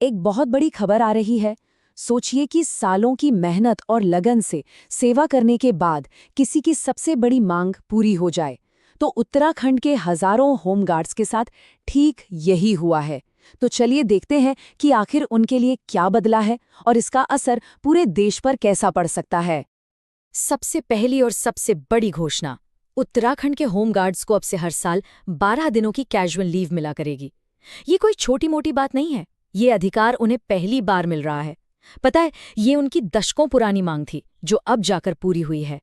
एक बहुत बड़ी खबर आ रही है। सोचिए कि सालों की मेहनत और लगन से सेवा करने के बाद किसी की सबसे बड़ी मांग पूरी हो जाए। तो उत्तराखंड के हजारों होमगार्ड्स के साथ ठीक यही हुआ है। तो चलिए देखते हैं कि आखिर उनके लिए क्या बदला है और इसका असर पूरे देश पर कैसा पड़ सकता है। सबसे पहली और सबसे बड़ी घोषणा, उत्तराखंड के होमगार्ड्स को अब से हर साल 12 दिनों की कैजुअल लीव मिला करेगी। ये कोई छोटी मोटी बात नहीं है। ये अधिकार उन्हें पहली बार मिल रहा है। पता है, ये उनकी दशकों पुरानी मांग थी, जो अब जाकर पूरी हुई है।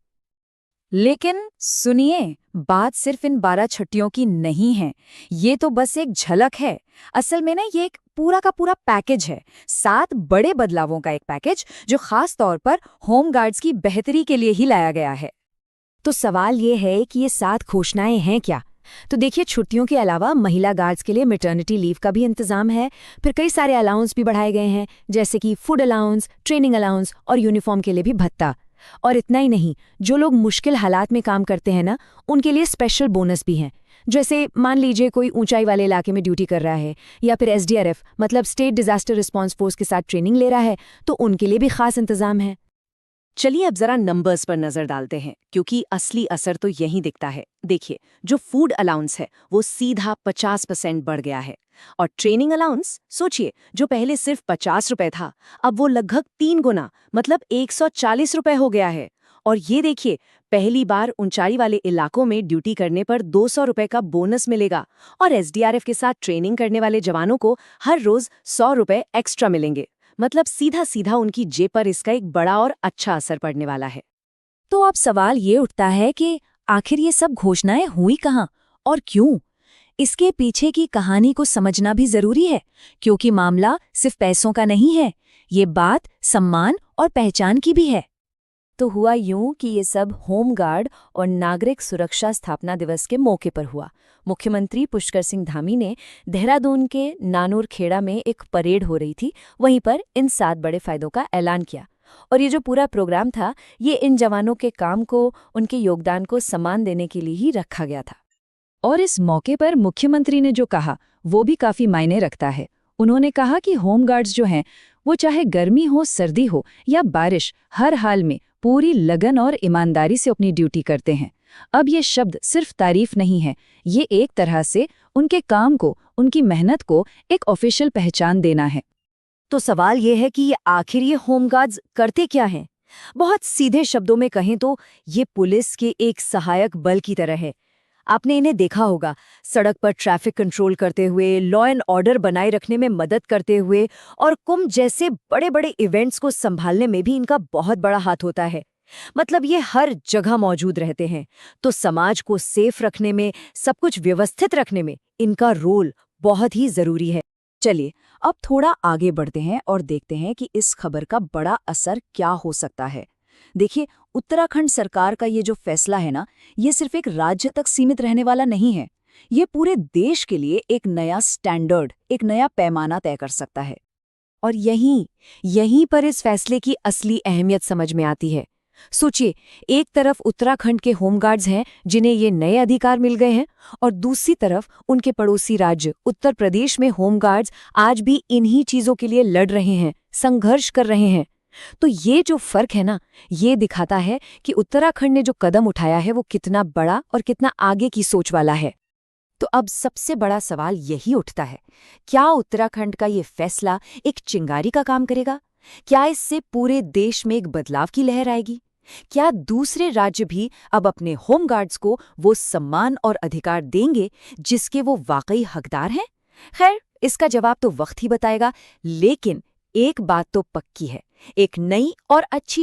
लेकिन सुनिए, बात सिर्फ इन 12 छुट्टियों की नहीं है। ये तो बस एक झलक है। असल में ना ये एक पूरा का पूरा पैकेज है। 7 बड़े बदलावों का एक पैकेज जो खास तौर पर होमगार्ड्स की बेहतरी के लिए ही लाया गया है। तो सवाल ये है कि ये 7 घोषणाएं हैं क्या? तो देखिए, छुट्टियों के अलावा महिला गार्ड्स के लिए मैटरनिटी लीव का भी इंतजाम है। फिर कई सारे अलाउंस भी बढ़ाए गए हैं, जैसे कि फूड अलाउंस, ट्रेनिंग अलाउंस और यूनिफॉर्म के लिए भी भत्ता। और इतना ही नहीं, जो लोग मुश्किल हालात में काम करते हैं ना, उनके लिए स्पेशल बोनस भी हैं। जैसे मान लीजिए कोई ऊंचाई वाले इलाके में ड्यूटी कर रहा है या फिर एसडीआरएफ मतलब स्टेट डिजास्टर रिस्पांस फोर्स के साथ ट्रेनिंग ले रहा है, तो उनके लिए भी खास इंतजाम है। चलिए अब जरा नंबर्स पर नजर डालते हैं, क्योंकि असली असर तो यहीं दिखता है। देखिए, जो फूड अलाउंस है वो सीधा 50% बढ़ गया है। और ट्रेनिंग अलाउंस सोचिए, जो पहले सिर्फ 50 रुपए था, अब वो लगभग 3 गुना मतलब 140 रुपए हो गया है। और ये देखिए, पहली बार ऊंचाई वाले इलाकों में ड्यूटी करने पर 200 रुपए का बोनस मिलेगा। और एसडीआरएफ के साथ ट्रेनिंग करने वाले जवानों को हर रोज 100 रुपए एक्स्ट्रा मिलेंगे। मतलब सीधा सीधा उनकी जेब पर इसका एक बड़ा और अच्छा असर पड़ने वाला है। तो अब सवाल ये उठता है कि आखिर ये सब घोषणाएं हुई कहाँ और क्यों? इसके पीछे की कहानी को समझना भी जरूरी है, क्योंकि मामला सिर्फ पैसों का नहीं है। ये बात सम्मान और पहचान की भी है। तो हुआ यूं कि ये सब होमगार्ड और नागरिक सुरक्षा स्थापना दिवस के मौके पर हुआ। मुख्यमंत्री पुष्कर सिंह धामी ने देहरादून के नानूर खेड़ा में एक परेड हो रही थी, वहीं पर इन 7 बड़े फायदों का ऐलान किया। और ये जो पूरा प्रोग्राम था, ये इन जवानों के काम को, उनके योगदान को सम्मान देने के लिए ही रखा गया था। और इस मौके पर मुख्यमंत्री ने जो कहा वो भी काफी मायने रखता है। उन्होंने कहा कि होमगार्ड्स जो हैं, वो चाहे गर्मी हो, सर्दी हो या बारिश, हर हाल में पूरी लगन और ईमानदारी से अपनी ड्यूटी करते हैं। अब ये शब्द सिर्फ तारीफ नहीं है, ये एक तरह से उनके काम को, उनकी मेहनत को एक ऑफिशियल पहचान देना है। तो सवाल ये है कि आखिर ये होमगार्ड्स करते क्या हैं? बहुत सीधे शब्दों में कहें तो ये पुलिस के एक सहायक बल की तरह है। आपने इन्हें देखा होगा, सड़क पर ट्रैफिक कंट्रोल करते हुए, लॉ एंड ऑर्डर बनाए रखने में मदद करते हुए और कुंभ जैसे बड़े बड़े इवेंट्स को संभालने में भी इनका बहुत बड़ा हाथ होता है। मतलब ये हर जगह मौजूद रहते हैं। तो समाज को सेफ रखने में, सब कुछ व्यवस्थित रखने में इनका रोल बहुत ही जरूरी है। चलिए अब थोड़ा आगे बढ़ते हैं और देखते हैं कि इस खबर का बड़ा असर क्या हो सकता है। देखिए, उत्तराखंड सरकार का ये जो फैसला है ना, ये सिर्फ एक राज्य तक सीमित रहने वाला नहीं है। ये पूरे देश के लिए एक नया स्टैंडर्ड, एक नया पैमाना तय कर सकता है। और यहीं पर इस फैसले की असली अहमियत समझ में आती है। सोचिए, एक तरफ उत्तराखंड के होमगार्ड्स हैं जिन्हें ये नए अधिकार मिल गए हैं, और दूसरी तरफ उनके पड़ोसी राज्य उत्तर प्रदेश में होमगार्ड्स आज भी इन्हीं चीजों के लिए लड़ रहे हैं, संघर्ष कर रहे हैं। तो ये जो फर्क है ना, ये दिखाता है कि उत्तराखंड ने जो कदम उठाया है वो कितना बड़ा और कितना आगे की सोच वाला है। तो अब सबसे बड़ा सवाल यही उठता है, क्या उत्तराखंड का ये फैसला एक चिंगारी का काम करेगा? क्या इससे पूरे देश में एक बदलाव की लहर आएगी? क्या दूसरे राज्य भी अब अपने होमगार्ड्स को वो सम्मान और अधिकार देंगे जिसके वो वाकई हकदार हैं? खैर, इसका जवाब तो वक्त ही बताएगा, लेकिन एक बात तो पक्की है, एक नई और अच्छी